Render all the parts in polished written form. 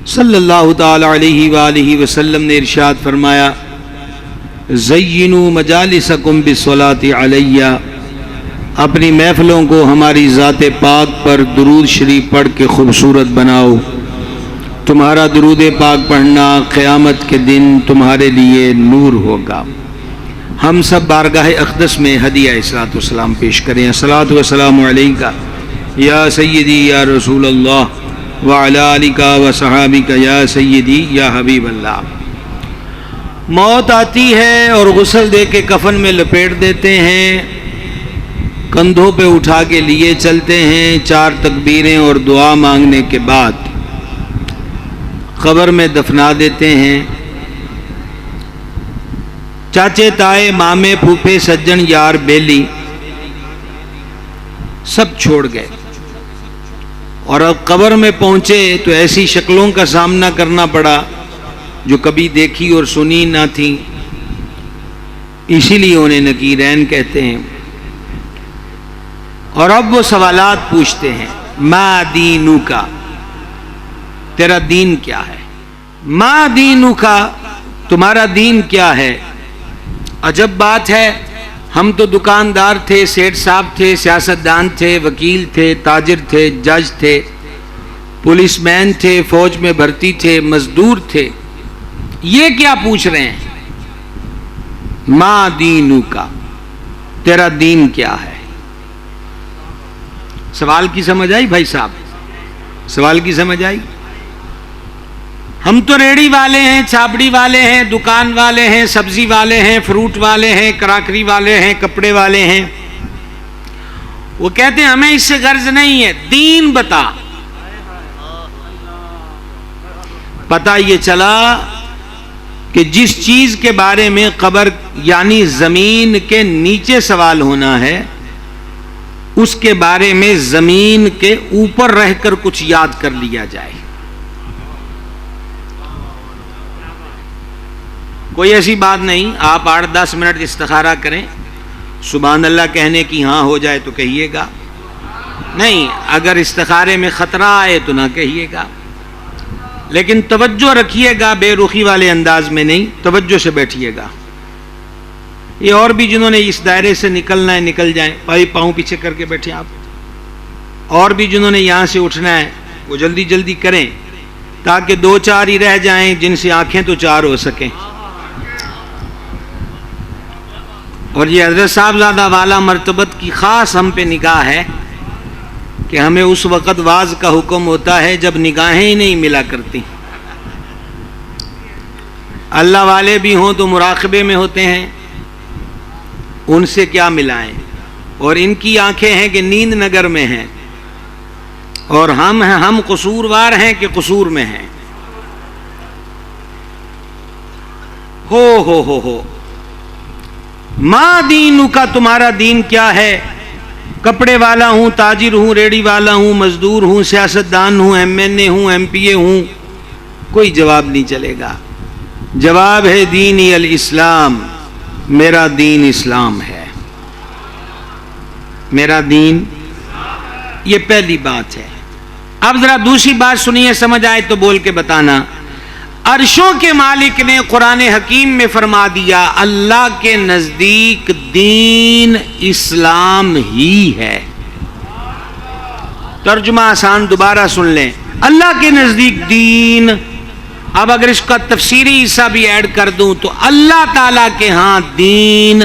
صلی اللہ تعالی علیہ وآلہ وسلم نے ارشاد فرمایا زینوا مجالسکم بالصلاۃ علیہ، اپنی محفلوں کو ہماری ذات پاک پر درود شریف پڑھ کے خوبصورت بناؤ، تمہارا درود پاک پڑھنا قیامت کے دن تمہارے لیے نور ہوگا۔ ہم سب بارگاہ اقدس میں ہدیہ الصلاۃ والسلام پیش کریں۔ الصلاۃ والسلام علیکہ یا سیدی یا رسول اللہ وعلی آلک وصحابک یا سیدی یا حبیب اللہ۔ موت آتی ہے اور غسل دے کے کفن میں لپیٹ دیتے ہیں، کندھوں پہ اٹھا کے لیے چلتے ہیں، 4 تکبیریں اور دعا مانگنے کے بعد قبر میں دفنا دیتے ہیں۔ چاچے تائے مامے پھوپھے سجن یار بیلی سب چھوڑ گئے، اور اب قبر میں پہنچے تو ایسی شکلوں کا سامنا کرنا پڑا جو کبھی دیکھی اور سنی نہ تھی، اسی لیے انہیں نکیرین کہتے ہیں۔ اور اب وہ سوالات پوچھتے ہیں، ما دینک، تیرا دین کیا ہے؟ ما دینک، تمہارا دین کیا ہے؟ عجب بات ہے، ہم تو دکاندار تھے، سیٹ صاحب تھے، سیاستدان تھے، وکیل تھے، تاجر تھے، جج تھے، پولیس مین تھے، فوج میں بھرتی تھے، مزدور تھے، یہ کیا پوچھ رہے ہیں؟ ما دینک، تیرا دین کیا ہے؟ سوال کی سمجھ آئی بھائی صاحب؟ سوال کی سمجھ آئی؟ ہم تو ریڑی والے ہیں، چھاپڑی والے ہیں، دکان والے ہیں، سبزی والے ہیں، فروٹ والے ہیں، کراکری والے ہیں، کپڑے والے ہیں۔ وہ کہتے ہیں ہمیں اس سے غرض نہیں ہے، دین بتا۔ پتہ یہ چلا کہ جس چیز کے بارے میں قبر یعنی زمین کے نیچے سوال ہونا ہے، اس کے بارے میں زمین کے اوپر رہ کر کچھ یاد کر لیا جائے۔ کوئی ایسی بات نہیں آپ 8-10 منٹ استخارہ کریں، سبحان اللہ کہنے کی ہاں ہو جائے تو کہیے گا، نہیں اگر استخارے میں خطرہ آئے تو نہ کہیے گا، لیکن توجہ رکھیے گا، بے رخی والے انداز میں نہیں، توجہ سے بیٹھیے گا۔ یہ اور بھی جنہوں نے اس دائرے سے نکلنا ہے نکل جائیں، بھائی پاؤں پیچھے کر کے بیٹھیں آپ، اور بھی جنہوں نے یہاں سے اٹھنا ہے وہ جلدی جلدی کریں تاکہ 2-4 ہی رہ جائیں جن سے آنکھیں تو 4 ہو سکیں۔ اور یہ حضرت صاحبزادہ والا مرتبت کی خاص ہم پہ نگاہ ہے کہ ہمیں اس وقت واز کا حکم ہوتا ہے جب نگاہیں ہی نہیں ملا کرتی۔ اللہ والے بھی ہوں تو مراقبے میں ہوتے ہیں، ان سے کیا ملائیں، اور ان کی آنکھیں ہیں کہ نیند نگر میں ہیں، اور ہم قصوروار ہیں کہ قصور میں ہیں۔ ہو ما دینک، تمہارا دین کیا ہے؟ کپڑے والا ہوں، تاجر ہوں، ریڑی والا ہوں، مزدور ہوں، سیاستدان ہوں، ایم این اے ہوں، ایم پی اے ہوں، کوئی جواب نہیں چلے گا۔ جواب ہے دینی الاسلام، میرا دین اسلام ہے، میرا دین۔ یہ پہلی بات ہے۔ اب ذرا دوسری بات سنیے، سمجھ آئے تو بول کے بتانا۔ عرشوں کے مالک نے قرآن حکیم میں فرما دیا اللہ کے نزدیک دین اسلام ہی ہے۔ ترجمہ آسان دوبارہ سن لیں، اللہ کے نزدیک دین، اب اگر اس کا تفسیری حصہ بھی ایڈ کر دوں تو اللہ تعالیٰ کے ہاں دین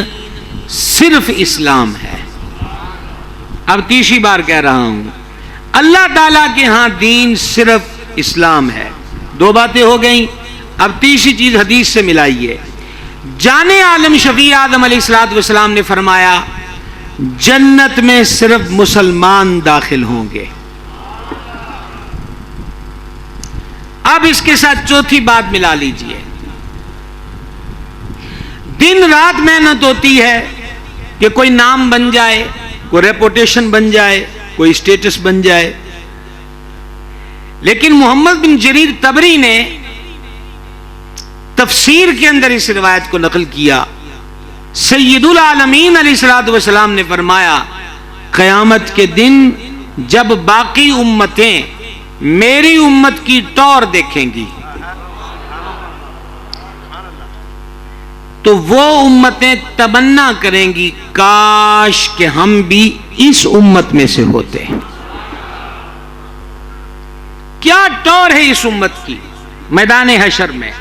صرف اسلام ہے۔ اب تیسری بار کہہ رہا ہوں، اللہ تعالیٰ کے ہاں دین صرف اسلام ہے۔ 2 باتیں ہو گئیں، اب تیسری چیز حدیث سے ملائیے۔ جان عالم شفیع آدم علیہ السلام نے فرمایا جنت میں صرف مسلمان داخل ہوں گے۔ اب اس کے ساتھ چوتھی بات ملا لیجئے، دن رات محنت ہوتی ہے کہ کوئی نام بن جائے، کوئی ریپوٹیشن بن جائے، کوئی اسٹیٹس بن جائے، لیکن محمد بن جریر طبری نے تفسیر کے اندر اس روایت کو نقل کیا، سید العالمین علیہ السلام نے فرمایا قیامت کے دن جب باقی امتیں میری امت کی ٹور دیکھیں گی تو وہ امتیں تمنا کریں گی کاش کہ ہم بھی اس امت میں سے ہوتے ہیں۔ کیا ٹور ہے اس امت کی؟ میدان حشر میں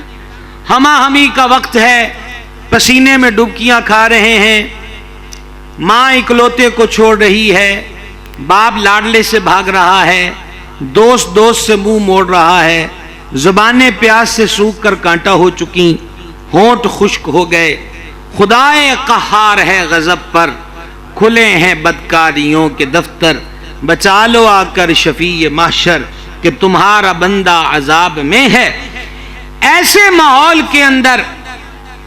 ہما ہمی کا وقت ہے، پسینے میں ڈبکیاں کھا رہے ہیں، ماں اکلوتے کو چھوڑ رہی ہے، باپ لاڈلے سے بھاگ رہا ہے، دوست دوست سے منہ موڑ رہا ہے، زبانیں پیاس سے سوکھ کر کانٹا ہو چکی، ہونٹ خشک ہو گئے، خدائے قہار ہے غضب پر، کھلے ہیں بدکاریوں کے دفتر، بچا لو آ کر شفیع محشر کہ تمہارا بندہ عذاب میں ہے۔ ایسے ماحول کے اندر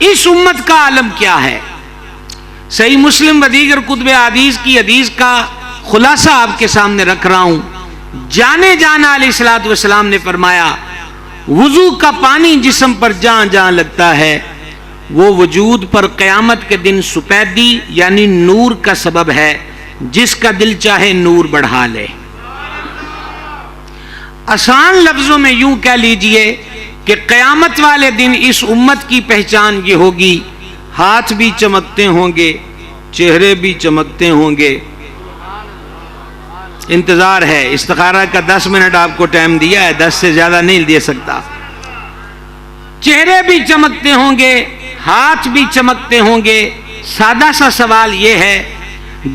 اس امت کا عالم کیا ہے؟ صحیح مسلم و دیگر کتب حدیث کی حدیث کا خلاصہ آپ کے سامنے رکھ رہا ہوں۔ جانے جانا علیہ الصلوۃ والسلام نے فرمایا وضو کا پانی جسم پر جہاں جہاں لگتا ہے وہ وجود پر قیامت کے دن سپیدی یعنی نور کا سبب ہے، جس کا دل چاہے نور بڑھا لے۔ آسان لفظوں میں یوں کہہ لیجئے کہ قیامت والے دن اس امت کی پہچان یہ ہوگی، ہاتھ بھی چمکتے ہوں گے، چہرے بھی چمکتے ہوں گے۔ انتظار ہے، استخارہ کا 10 منٹ آپ کو ٹائم دیا ہے، 10 سے زیادہ نہیں دے سکتا۔ چہرے بھی چمکتے ہوں گے، ہاتھ بھی چمکتے ہوں گے۔ سادہ سا سوال یہ ہے،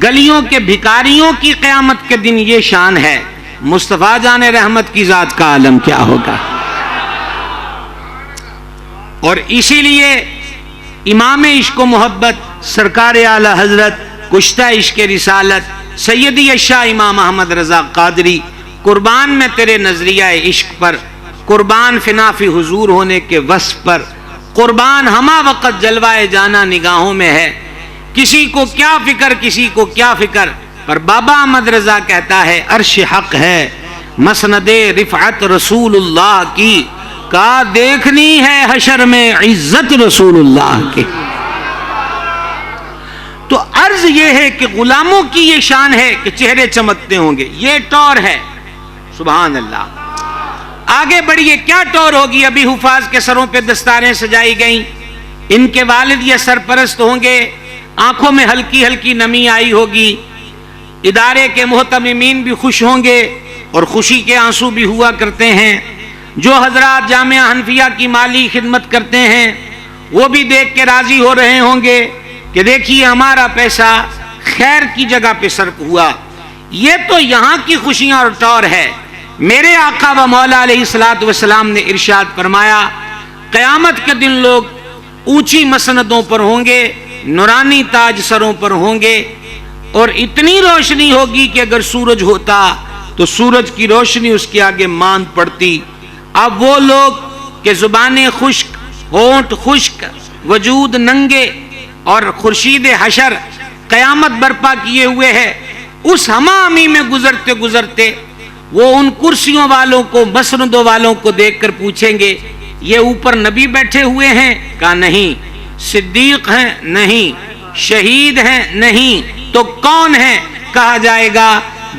گلیوں کے بھکاریوں کی قیامت کے دن یہ شان ہے، مصطفیٰ جان رحمت کی ذات کا عالم کیا ہوگا؟ اور اسی لیے امام عشق و محبت سرکار اعلی حضرت کشتہ عشق رسالت سیدی اشاہ امام احمد رضا قادری، قربان میں تیرے نظریہ عشق پر، قربان فنا فی حضور ہونے کے وصف پر، قربان ہما وقت جلوائے جانا نگاہوں میں ہے، کسی کو کیا فکر کسی کو کیا فکر، پر بابا احمد رضا کہتا ہے عرش حق ہے مسند رفعت رسول اللہ کی، کا دیکھنی ہے حشر میں عزت رسول اللہ کی۔ تو عرض یہ ہے کہ غلاموں کی یہ شان ہے کہ چہرے چمکتے ہوں گے، یہ ٹور ہے۔ سبحان اللہ۔ آگے بڑھیے، کیا ٹور ہوگی؟ ابھی حفاظ کے سروں پہ دستاریں سجائی گئیں، ان کے والد یہ سرپرست ہوں گے، آنکھوں میں ہلکی ہلکی نمی آئی ہوگی، ادارے کے محتممین بھی خوش ہوں گے اور خوشی کے آنسو بھی ہوا کرتے ہیں۔ جو حضرات جامعہ حنفیہ کی مالی خدمت کرتے ہیں وہ بھی دیکھ کے راضی ہو رہے ہوں گے کہ دیکھیے ہمارا پیسہ خیر کی جگہ پہ صرف ہوا۔ یہ تو یہاں کی خوشیاں اور ٹور ہے۔ میرے آقا و مولا علیہ الصلوۃ والسلام نے ارشاد فرمایا قیامت کے دن لوگ اونچی مسندوں پر ہوں گے، نورانی تاج سروں پر ہوں گے، اور اتنی روشنی ہوگی کہ اگر سورج ہوتا تو سورج کی روشنی اس کے آگے ماند پڑتی۔ اب وہ لوگ کہ زبانیں خشک، ہونٹ خشک، وجود ننگے اور خورشید حشر قیامت برپا کیے ہوئے ہے، اس ہمامی میں گزرتے گزرتے وہ ان کرسیوں والوں کو، مسندوں والوں کو دیکھ کر پوچھیں گے یہ اوپر نبی بیٹھے ہوئے ہیں؟ کہا نہیں۔ صدیق ہیں؟ نہیں۔ شہید ہیں؟ نہیں۔ تو کون ہیں؟ کہا جائے گا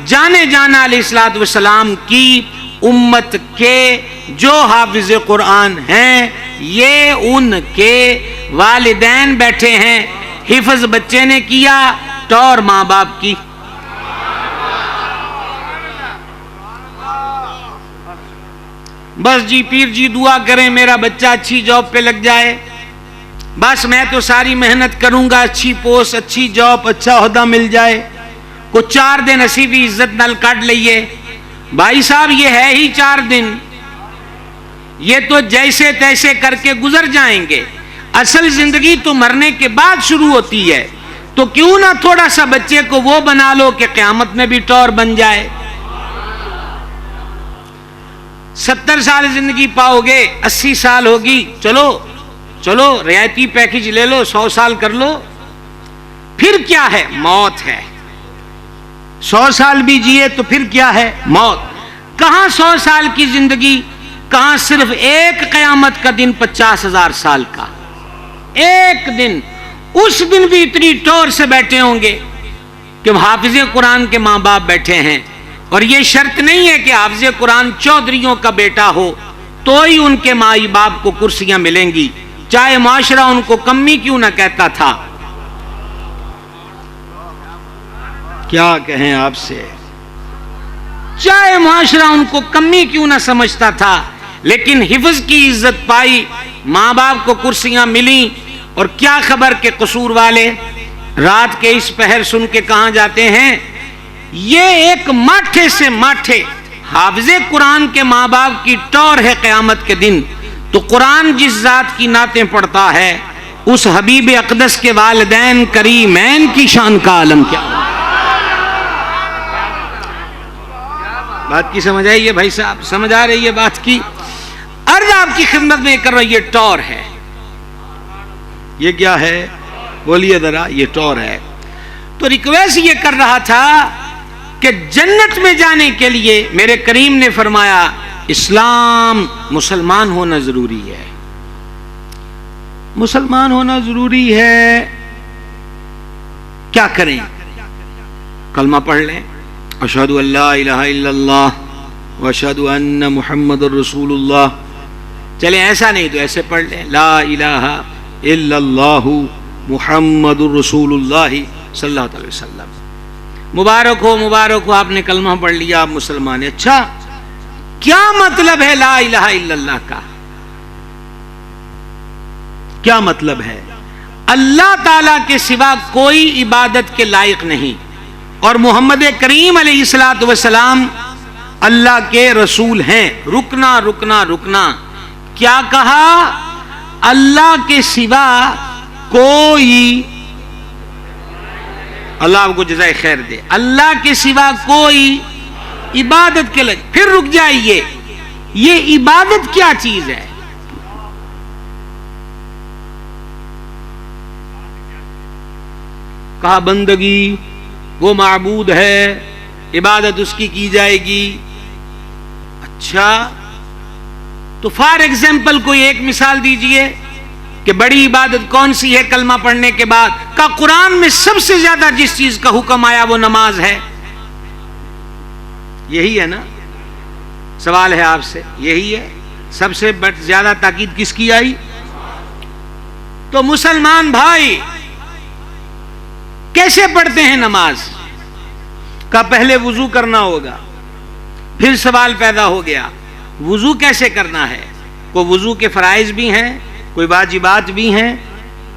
جانے جانا علیہ الصلوۃ والسلام کی امت کے جو حافظ قرآن ہیں، یہ ان کے والدین بیٹھے ہیں۔ حفظ بچے نے کیا، ٹور ماں باپ کی۔ بس جی پیر جی دعا کریں میرا بچہ اچھی جاب پہ لگ جائے، بس میں تو ساری محنت کروں گا، اچھی پوسٹ، اچھی جاب، اچھا عہدہ مل جائے، کچھ 4 دن اسی بھی عزت نال کاٹ لئیے۔ بھائی صاحب یہ ہے ہی 4 دن، یہ تو جیسے تیسے کر کے گزر جائیں گے، اصل زندگی تو مرنے کے بعد شروع ہوتی ہے۔ تو کیوں نہ تھوڑا سا بچے کو وہ بنا لو کہ قیامت میں بھی ٹور بن جائے۔ 70 سال زندگی پاؤ گے، 80 سال ہوگی، چلو رعایتی پیکج لے لو، 100 سال کر لو، پھر کیا ہے؟ موت ہے۔ 100 سال بھی جیے تو پھر کیا ہے؟ موت۔ کہاں 100 سال کی زندگی، کہاں صرف ایک قیامت کا دن 50,000 سال کا ایک دن۔ اس دن بھی اتنی ٹور سے بیٹھے ہوں گے کہ حافظ قرآن کے ماں باپ بیٹھے ہیں، اور یہ شرط نہیں ہے کہ حافظ قرآن چودھریوں کا بیٹا ہو تو ہی ان کے مائی باپ کو کرسیاں ملیں گی، چاہے معاشرہ ان کو کمی کیوں نہ کہتا تھا۔ کیا کہیں آپ سے، چاہے معاشرہ ان کو کمی کیوں نہ سمجھتا تھا، لیکن حفظ کی عزت پائی، ماں باپ کو کرسیاں ملی، اور کیا خبر کہ قصور والے رات کے اس پہر سن کے کہاں جاتے ہیں۔ یہ ایک ماٹھے سے ماٹھے حافظ قرآن کے ماں باپ کی ٹور ہے قیامت کے دن، تو قرآن جس ذات کی نعتیں پڑھتا ہے اس حبیب اقدس کے والدین کریمین کی شان کا عالم کیا۔ بات کی سمجھ آئی ہے بھائی صاحب، سمجھ آ رہی ہے بات کی؟ عرض آپ کی خدمت میں کر رہا ہوں، یہ ٹور ہے۔ یہ کیا ہے بولیے ذرا؟ یہ ٹور ہے۔ تو ریکویسٹ یہ کر رہا تھا کہ جنت میں جانے کے لیے میرے کریم نے فرمایا اسلام مسلمان ہونا ضروری ہے، مسلمان ہونا ضروری ہے۔ کیا کریں؟ کلمہ پڑھ لیں، اشہد ان لا الہ الا اللہ واشہد ان محمد الرسول اللہ۔ چلیں ایسا نہیں تو ایسے پڑھ لیں، لا الہ الا اللہ محمد الرسول اللہ صلی اللہ علیہ وسلم۔ مبارک ہو مبارک ہو، آپ نے کلمہ پڑھ لیا، آپ مسلمان ہیں۔ اچھا کیا مطلب ہے لا الہ الا اللہ کا؟ کیا مطلب ہے؟ اللہ تعالی کے سوا کوئی عبادت کے لائق نہیں، اور محمد کریم علیہ الصلوۃ والسلام اللہ کے رسول ہیں۔ رکنا رکنا رکنا، کیا کہا؟ اللہ کے سوا کوئی، اللہ آپ کو جزائے خیر دے، اللہ کے سوا کوئی عبادت کے لائق۔ پھر رک جائیے، یہ عبادت کیا چیز ہے؟ کہا بندگی، وہ معبود ہے، عبادت اس کی جائے گی۔ اچھا تو فار ایگزامپل کوئی ایک مثال دیجئے کہ بڑی عبادت کون سی ہے کلمہ پڑھنے کے بعد؟ کا قرآن میں سب سے زیادہ جس چیز کا حکم آیا وہ نماز ہے۔ یہی ہے نا؟ سوال ہے آپ سے، یہی ہے سب سے زیادہ تاکید کس کی آئی؟ تو مسلمان بھائی کیسے پڑھتے ہیں نماز؟ کا پہلے وضو کرنا ہوگا۔ پھر سوال پیدا ہو گیا وضو کیسے کرنا ہے؟ کوئی وضو کے فرائض بھی ہیں، کوئی واجبات بھی ہیں،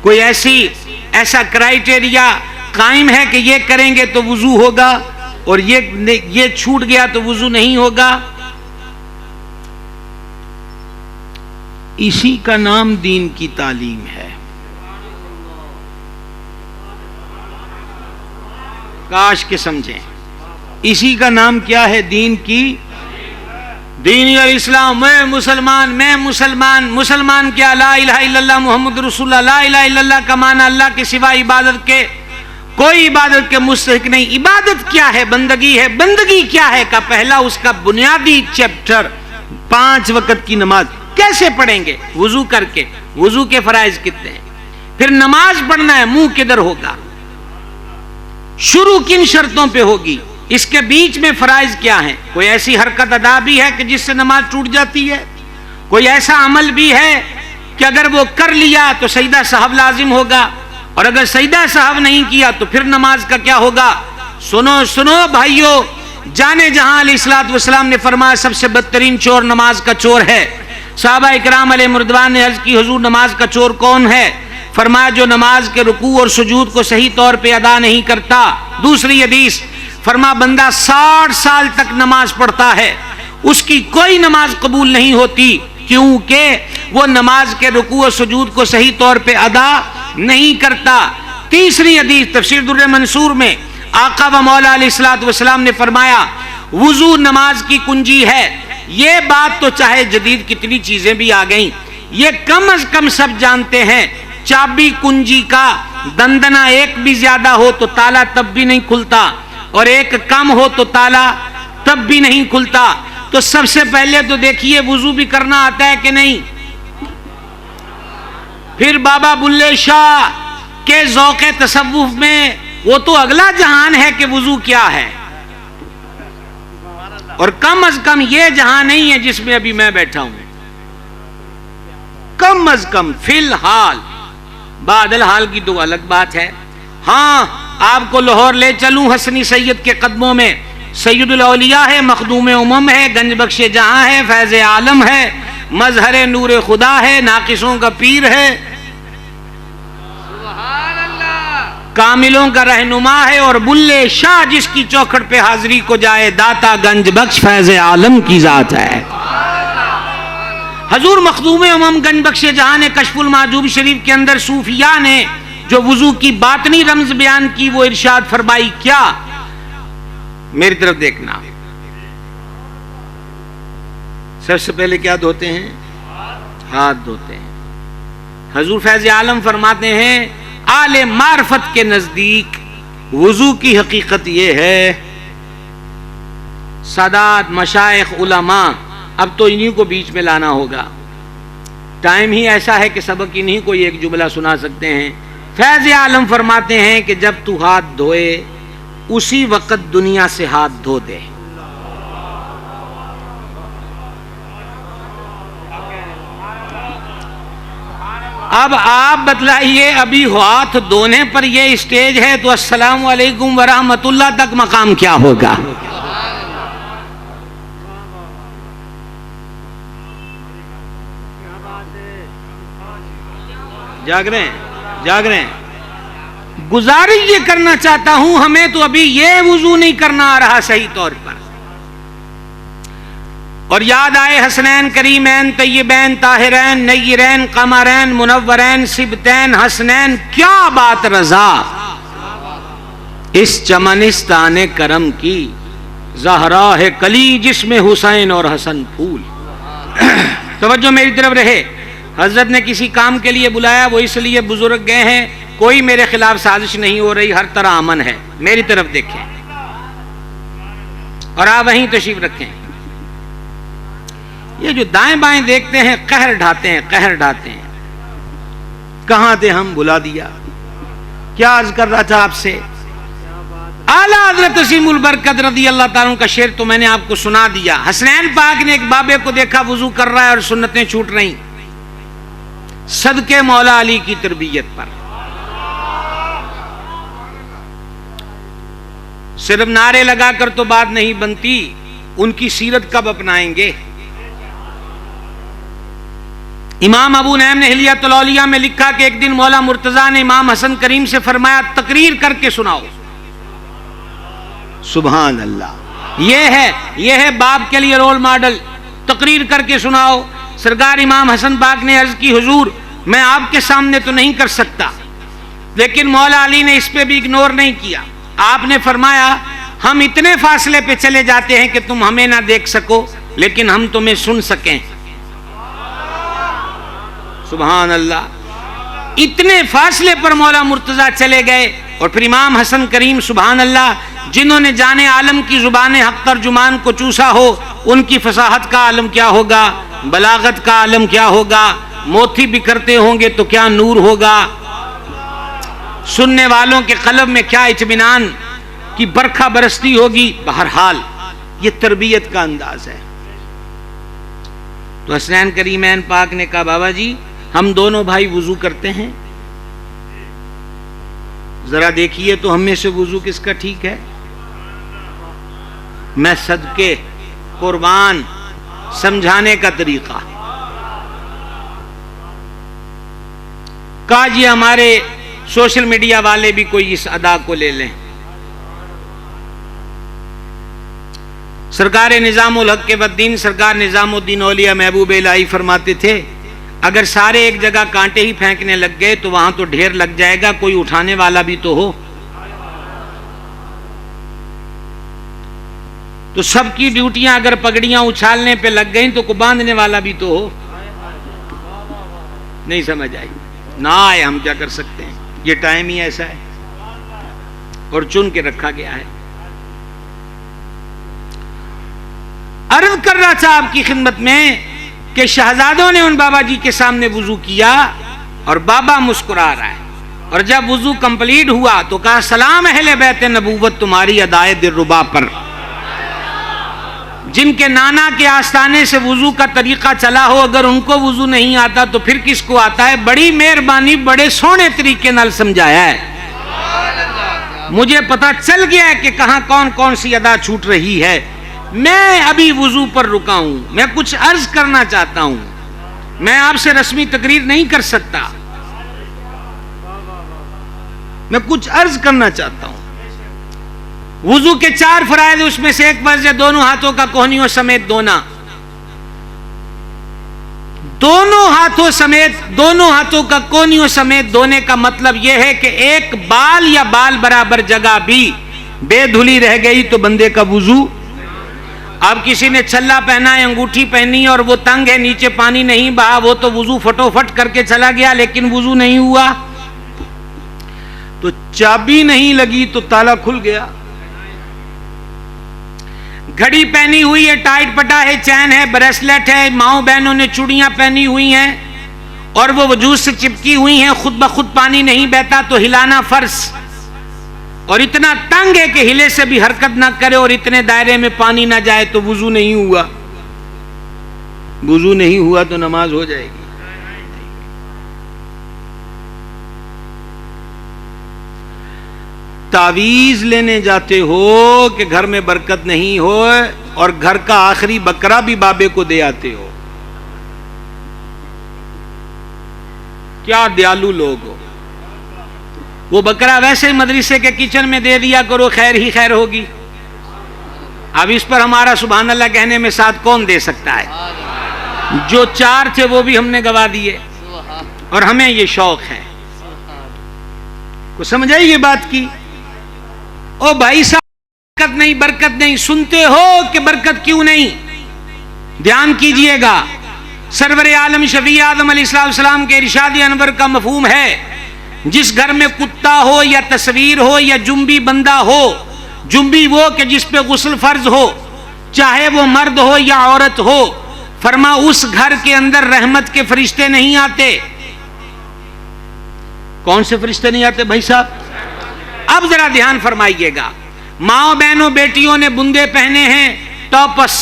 کوئی ایسا کرائیٹیریا قائم ہے کہ یہ کریں گے تو وضو ہوگا اور یہ چھوٹ گیا تو وضو نہیں ہوگا؟ اسی کا نام دین کی تعلیم ہے۔ کاش کہ سمجھیں، اسی کا نام کیا ہے؟ دین کی دین اور اسلام۔ میں مسلمان کیا؟ لا الہ الا اللہ محمد رسول اللہ۔ لا الہ الا اللہ کا معنی اللہ کے سوا عبادت کے کوئی عبادت کے مستحق نہیں۔ عبادت کیا ہے؟ بندگی ہے۔ بندگی کیا ہے کا پہلا اس کا بنیادی چیپٹر 5 وقت کی نماز کیسے پڑھیں گے؟ وضو کر کے۔ وضو کے فرائض کتنے ہیں؟ پھر نماز پڑھنا ہے، منہ کدھر ہوگا؟ شروع کن شرطوں پہ ہوگی؟ اس کے بیچ میں فرائض کیا ہیں؟ کوئی ایسی حرکت ادا بھی ہے کہ جس سے نماز ٹوٹ جاتی ہے؟ کوئی ایسا عمل بھی ہے کہ اگر وہ کر لیا تو سجدہ سہو لازم ہوگا، اور اگر سجدہ سہو نہیں کیا تو پھر نماز کا کیا ہوگا؟ سنو بھائیو، جانے جہاں علیہ الصلوۃ والسلام نے فرمایا سب سے بدترین چور نماز کا چور ہے۔ صحابہ اکرام علیہ مردوان نے عرض کی حضور نماز کا چور کون ہے؟ فرمایا جو نماز کے رکوع اور سجود کو صحیح طور پہ ادا نہیں کرتا۔ دوسری حدیث فرما بندہ 60 سال تک نماز پڑھتا ہے، اس کی کوئی نماز قبول نہیں ہوتی، کیونکہ وہ نماز کے رکوع و سجود کو صحیح طور پہ ادا نہیں کرتا۔ تیسری حدیث تفسیر در منصور میں آقا و مولا علیہ الصلوۃ والسلام نے فرمایا وضو نماز کی کنجی ہے۔ یہ بات تو چاہے جدید کتنی چیزیں بھی آ گئیں، یہ کم از کم سب جانتے ہیں، چابی کنجی کا دندنا ایک بھی زیادہ ہو تو تالا تب بھی نہیں کھلتا، اور ایک کم ہو تو تالا تب بھی نہیں کھلتا۔ تو سب سے پہلے تو دیکھیے وضو بھی کرنا آتا ہے کہ نہیں؟ پھر بابا بلے شاہ کے ذوق تصوف میں وہ تو اگلا جہان ہے کہ وضو کیا ہے۔ اور کم از کم یہ جہاں نہیں ہے جس میں ابھی میں بیٹھا ہوں، کم از کم فی الحال، بعد الحال کی تو الگ بات ہے۔ ہاں آپ کو لاہور لے چلوں حسنی سید کے قدموں میں، سید الاولیاء ہے، مخدوم امم ہے، گنج بخش جہاں ہے، فیض عالم ہے، مظہر نور خدا ہے، ناقصوں کا پیر ہے، کاملوں کا رہنما ہے، اور بلے شاہ جس کی چوکھٹ پہ حاضری کو جائے داتا گنج بخش فیض عالم کی ذات ہے۔ حضور مخدوم امم گنج بخش جہاں نے کشف المحجوب شریف کے اندر صوفیاء نے جو وضو کی باطنی رمز بیان کی وہ ارشاد فرمائی کیا؟ میری طرف دیکھنا، سب سے پہلے کیا دھوتے ہیں؟ ہاتھ دھوتے ہیں۔ حضور فیض عالم فرماتے ہیں اہل معرفت کے نزدیک وضو کی حقیقت یہ ہے، سادات مشائخ علماء، اب تو انہی کو بیچ میں لانا ہوگا، ٹائم ہی ایسا ہے کہ سبق انہی کو ایک جملہ سنا سکتے ہیں۔ فیض عالم فرماتے ہیں کہ جب تو ہاتھ دھوئے اسی وقت دنیا سے ہاتھ دھو دے۔ اب آپ بتلائیے، ابھی ہاتھ دھونے پر یہ اسٹیج ہے تو السلام علیکم ورحمت اللہ تک مقام کیا ہوگا؟ جاگ رہے ہیں۔ گزارش یہ کرنا چاہتا ہوں، ہمیں تو ابھی یہ وضو نہیں کرنا آ رہا صحیح طور پر، اور یاد آئے حسنین کریمین طیبین طاہرین نیرین قمرین منورین سبتین حسنین، کیا بات رضا اس چمنستان کرم کی، زہرا ہے کلی جس میں حسین اور حسن پھول۔ توجہ میری طرف رہے، حضرت نے کسی کام کے لیے بلایا، وہ اس لیے بزرگ گئے ہیں، کوئی میرے خلاف سازش نہیں ہو رہی، ہر طرح امن ہے، میری طرف دیکھیں اور آپ وہیں تشریف رکھیں۔ یہ جو دائیں بائیں دیکھتے ہیں قہر ڈھاتے ہیں، کہاں تھے ہم، بلا دیا۔ کیا عرض کر رہا تھا آپ سے؟ اعلیٰ حضرت عظیم البرکت رضی اللہ تعالیٰ کا شعر تو میں نے آپ کو سنا دیا۔ حسنین پاک نے ایک بابے کو دیکھا وضو کر رہا ہے اور سنتیں چھوٹ رہی، صدقے مولا علی کی تربیت پر۔ صرف نعرے لگا کر تو بات نہیں بنتی، ان کی سیرت کب اپنائیں گے؟ امام ابو نعیم نے حلیۃ الاولیاء میں لکھا کہ ایک دن مولا مرتضیٰ نے امام حسن کریم سے فرمایا تقریر کر کے سناؤ۔ سبحان اللہ، یہ ہے باپ کے لیے رول ماڈل، تقریر کر کے سناؤ۔ سرکار امام حسن پاک نے عرض کی حضور میں آپ کے سامنے تو نہیں کر سکتا، لیکن مولا علی نے اس پہ بھی اگنور نہیں کیا۔ آپ نے فرمایا ہم اتنے فاصلے پہ چلے جاتے ہیں کہ تم ہمیں نہ دیکھ سکو لیکن ہم تمہیں سن سکیں۔ سبحان اللہ، اتنے فاصلے پر مولا مرتضیٰ چلے گئے، اور پھر امام حسن کریم سبحان اللہ جنہوں نے جانے عالم کی زبان حق ترجمان کو چوسا ہو، ان کی فصاحت کا عالم کیا ہوگا، بلاغت کا عالم کیا ہوگا، موتی بکھرتے ہوں گے تو کیا نور ہوگا، سننے والوں کے قلب میں کیا اطمینان کی برکھا برستی ہوگی۔ بہرحال یہ تربیت کا انداز ہے۔ تو حسنین کریمین پاک نے کہا بابا جی ہم دونوں بھائی وضو کرتے ہیں، ذرا دیکھیے تو ہم میں سے وضو کس کا ٹھیک ہے۔ میں صدقے قربان سمجھانے کا طریقہ کہا جی ہمارے سوشل میڈیا والے بھی کوئی اس ادا کو لے لیں۔ سرکار نظام الحق کے بدین سرکار نظام الدین اولیاء محبوب الہی فرماتے تھے اگر سارے ایک جگہ کانٹے ہی پھینکنے لگ گئے تو وہاں تو ڈھیر لگ جائے گا، کوئی اٹھانے والا بھی تو ہو۔ تو سب کی ڈیوٹیاں اگر پگڑیاں اچھالنے پہ لگ گئیں تو کوئی باندھنے والا بھی تو ہو۔ نہیں سمجھ آئی؟ نہ آئے ہم کیا کر سکتے ہیں، یہ ٹائم ہی ایسا ہے اور چن کے رکھا گیا ہے۔ عرض کر رہا تھا آپ کی خدمت میں کہ شہزادوں نے ان بابا جی کے سامنے وضو کیا اور بابا مسکرا رہا ہے، اور جب وضو کمپلیٹ ہوا تو کہا سلام اہل بیت نبوت تمہاری ادائے دلربا پر۔ جن کے نانا کے آستانے سے وضو کا طریقہ چلا ہو، اگر ان کو وضو نہیں آتا تو پھر کس کو آتا ہے؟ بڑی مہربانی، بڑے سونے طریقے نال سمجھایا ہے. مجھے پتا چل گیا ہے کہ کہاں کون کون سی ادا چھوٹ رہی ہے. میں ابھی وضو پر رکا ہوں، میں کچھ عرض کرنا چاہتا ہوں. میں آپ سے رسمی تقریر نہیں کر سکتا، میں کچھ عرض کرنا چاہتا ہوں. وضو کے 4 فرائض، اس میں سے ایک فرض ہے دونوں ہاتھوں کا کوہنیوں سمیت دھونا. دونوں ہاتھوں کا کوہنیوں سمیت دھونے کا مطلب یہ ہے کہ ایک بال یا بال برابر جگہ بھی بے دھلی رہ گئی تو بندے کا وضو. اب کسی نے چھلا پہنا ہے، انگوٹھی پہنی اور وہ تنگ ہے، نیچے پانی نہیں بہا، وہ تو وضو فٹو فٹ کر کے چلا گیا لیکن وضو نہیں ہوا. تو چابی نہیں لگی تو تالا کھل گیا. گھڑی پہنی ہوئی ہے، ٹائٹ پٹا ہے، چین ہے، بریسلیٹ ہے، ماؤں بہنوں نے چوڑیاں پہنی ہوئی ہیں اور وہ وجود سے چپکی ہوئی ہیں، خود بخود پانی نہیں بہتا تو ہلانا فرض. اور اتنا تنگ ہے کہ ہلے سے بھی حرکت نہ کرے اور اتنے دائرے میں پانی نہ جائے تو وضو نہیں ہوا. وضو نہیں ہوا تو نماز ہو جائے گی. تعویذ لینے جاتے ہو کہ گھر میں برکت نہیں ہو اور گھر کا آخری بکرا بھی بابے کو دے آتے ہو. کیا دیالو لوگ ہو. وہ بکرا ویسے مدرسے کے کچن میں دے دیا کرو، خیر ہی خیر ہوگی. اب اس پر ہمارا سبحان اللہ کہنے میں ساتھ کون دے سکتا ہے؟ جو 4 تھے وہ بھی ہم نے گوا دیے اور ہمیں یہ شوق ہے. کو سمجھائی یہ بات کی؟ او بھائی صاحب برکت نہیں، سنتے ہو کہ برکت کیوں نہیں؟ دھیان کیجئے گا. سرور عالم شفیع آدم علیہ السلام کے ارشاد انور کا مفہوم ہے، جس گھر میں کتا ہو یا تصویر ہو یا جنبی بندہ ہو، جنبی وہ کہ جس پہ غسل فرض ہو، چاہے وہ مرد ہو یا عورت ہو، فرما اس گھر کے اندر رحمت کے فرشتے نہیں آتے. کون سے فرشتے نہیں آتے بھائی صاحب؟ اب ذرا دھیان فرمائیے گا. ماؤں بہنوں بیٹیوں نے بندے پہنے ہیں، ٹاپس،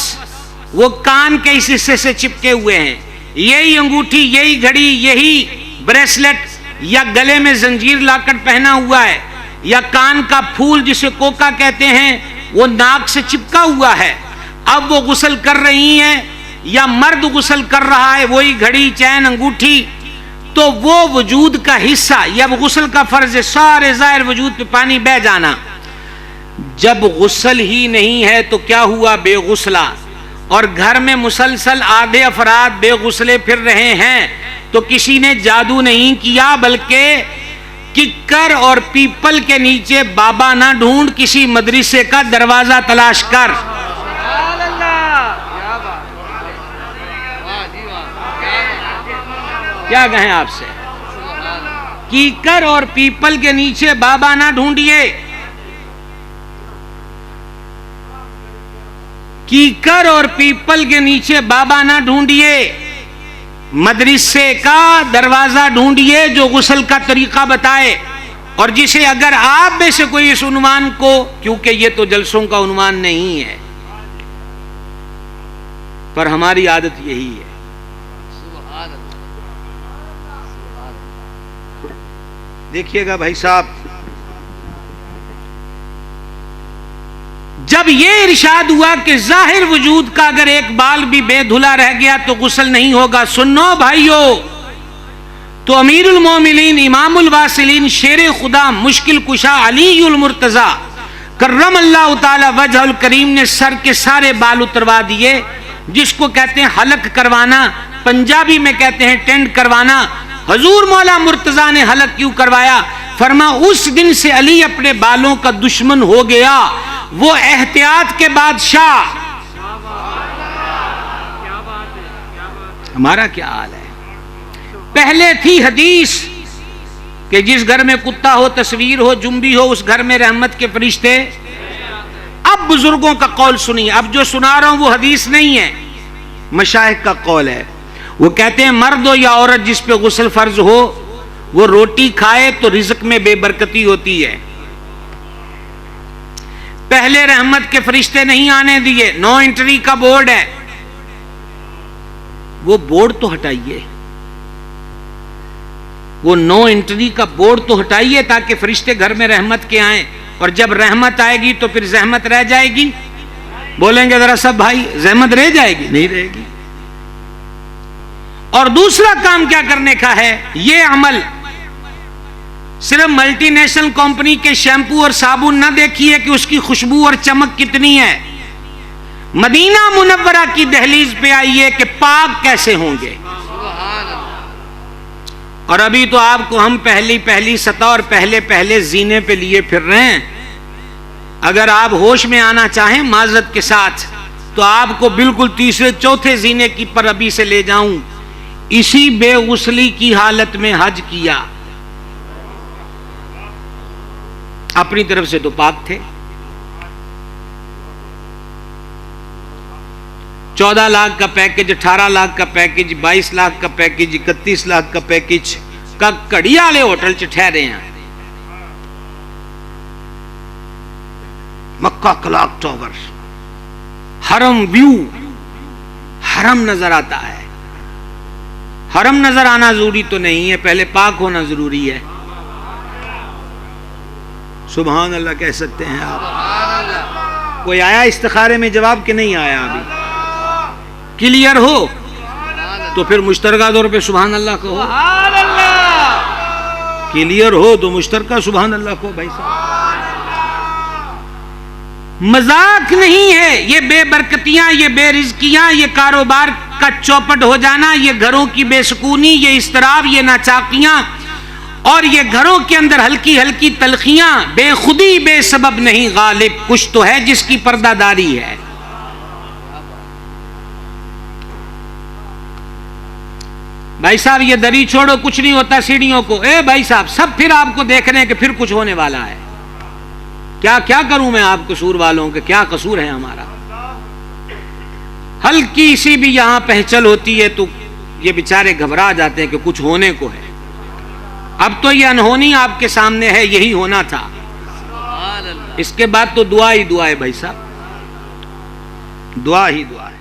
وہ کان کے اس حصے سے چپکے ہوئے ہیں. یہی انگوٹھی، یہی گھڑی، یہی بریسلیٹ یا گلے میں زنجیر لاکٹ پہنا ہوا ہے، یا کان کا پھول جسے کوکا کہتے ہیں وہ ناک سے چپکا ہوا ہے. اب وہ غسل کر رہی ہیں یا مرد غسل کر رہا ہے، وہی گھڑی، چین، انگوٹھی، تو وہ وجود کا حصہ، یا غسل کا فرض ہے سارے ظاہر وجود پہ پانی بہ جانا. جب غسل ہی نہیں ہے تو کیا ہوا؟ بے غسلہ. اور گھر میں مسلسل آدھے افراد بے غسلے پھر رہے ہیں تو کسی نے جادو نہیں کیا، بلکہ ککر اور پیپل کے نیچے بابا نہ ڈھونڈ، کسی مدرسے کا دروازہ تلاش کر. کیا کہیں آپ سے؟ کیکر اور پیپل کے نیچے بابا نہ ڈھونڈیے. کیکر اور پیپل کے نیچے بابا نہ ڈھونڈیے، مدرسے کا دروازہ ڈھونڈیے جو غسل کا طریقہ بتائے، اور جسے اگر آپ میں سے کوئی اس عنوان کو، کیونکہ یہ تو جلسوں کا عنوان نہیں ہے پر ہماری عادت یہی ہے. دیکھیے گا بھائی صاحب، جب یہ ارشاد ہوا کہ ظاہر وجود کا اگر ایک بال بھی بے دھلا رہ گیا تو غسل نہیں ہوگا، سنو بھائیو، تو امیر المومنین، امام الواصلین، شیر خدا، مشکل کشا علی المرتضی کرم اللہ تعالی وجہ الکریم نے سر کے سارے بال اتروا دیے، جس کو کہتے ہیں حلق کروانا، پنجابی میں کہتے ہیں ٹینڈ کروانا. حضور مولا مرتضی نے حلق کیوں کروایا؟ فرما اس دن سے علی اپنے بالوں کا دشمن ہو گیا، وہ احتیاط کے بادشاہ. ہمارا کیا حال ہے؟ پہلے تھی حدیث کہ جس گھر میں کتا ہو، تصویر ہو، جنبی ہو، اس گھر میں رحمت کے فرشتے. اب بزرگوں کا قول سنیے. اب جو سنا رہا ہوں وہ حدیث نہیں ہے، مشائخ کا قول ہے. وہ کہتے ہیں مرد ہو یا عورت جس پہ غسل فرض ہو، وہ روٹی کھائے تو رزق میں بے برکتی ہوتی ہے. پہلے رحمت کے فرشتے نہیں آنے دیے، نو انٹری کا بورڈ ہے، وہ بورڈ تو ہٹائیے، وہ نو انٹری کا بورڈ تو ہٹائیے تاکہ فرشتے گھر میں رحمت کے آئیں، اور جب رحمت آئے گی تو پھر زحمت رہ جائے گی؟ بولیں گے ذرا سب بھائی، زحمت رہ جائے گی؟ نہیں رہے گی۔ اور دوسرا کام کیا کرنے کا ہے؟ یہ عمل صرف ملٹی نیشنل کمپنی کے شیمپو اور صابن نہ دیکھیے کہ اس کی خوشبو اور چمک کتنی ہے، مدینہ منورہ کی دہلیز پہ آئیے کہ پاک کیسے ہوں گے۔ اور ابھی تو آپ کو ہم پہلی سطح اور پہلے زینے پہ لیے پھر رہے ہیں، اگر آپ ہوش میں آنا چاہیں معذرت کے ساتھ تو آپ کو بالکل تیسرے چوتھے زینے کی پر ابھی سے لے جاؤں۔ اسی بے غسلی کی حالت میں حج کیا، اپنی طرف سے تو پاک تھے، 14 لاکھ کا پیکج، 18 لاکھ کا پیکج، 22 لاکھ کا پیکج، 31 لاکھ کا پیکج کا کڑی والے ہوٹل چ ٹھہرے ہیں، مکہ کلاک ٹاور، حرم ویو، حرم نظر آتا ہے۔ حرم نظر آنا ضروری تو نہیں ہے، پہلے پاک ہونا ضروری ہے۔ سبحان اللہ کہہ سکتے ہیں آپ؟ کوئی آیا استخارے میں جواب کہ نہیں آیا؟ ابھی کلیئر ہو تو پھر مشترکہ طور پہ سبحان اللہ کہو، کلیئر ہو تو مشترکہ سبحان اللہ کہو بھائی صاحب۔ مذاق نہیں ہے یہ بے برکتیاں، یہ بے رزقیاں، یہ کاروبار کا چوپٹ ہو جانا، یہ گھروں کی بے سکونی، یہ اضطراب، یہ ناچاکیاں، اور یہ گھروں کے اندر ہلکی ہلکی تلخیاں، بے خودی بے سبب نہیں غالب، کچھ تو ہے جس کی پردہ داری ہے۔ بھائی صاحب یہ دری چھوڑو، کچھ نہیں ہوتا سیڑھیوں کو، اے بھائی صاحب سب پھر آپ کو دیکھ رہے ہیں کہ پھر کچھ ہونے والا ہے۔ کیا کروں میں آپ قصور والوں کے، کیا قصور ہے ہمارا؟ ہلکی سی بھی یہاں پہچل ہوتی ہے تو یہ بیچارے گھبرا جاتے ہیں کہ کچھ ہونے کو ہے۔ اب تو یہ انہونی آپ کے سامنے ہے، یہی ہونا تھا، اس کے بعد تو دعا ہی دعا ہے بھائی صاحب، دعا ہی دعا ہے۔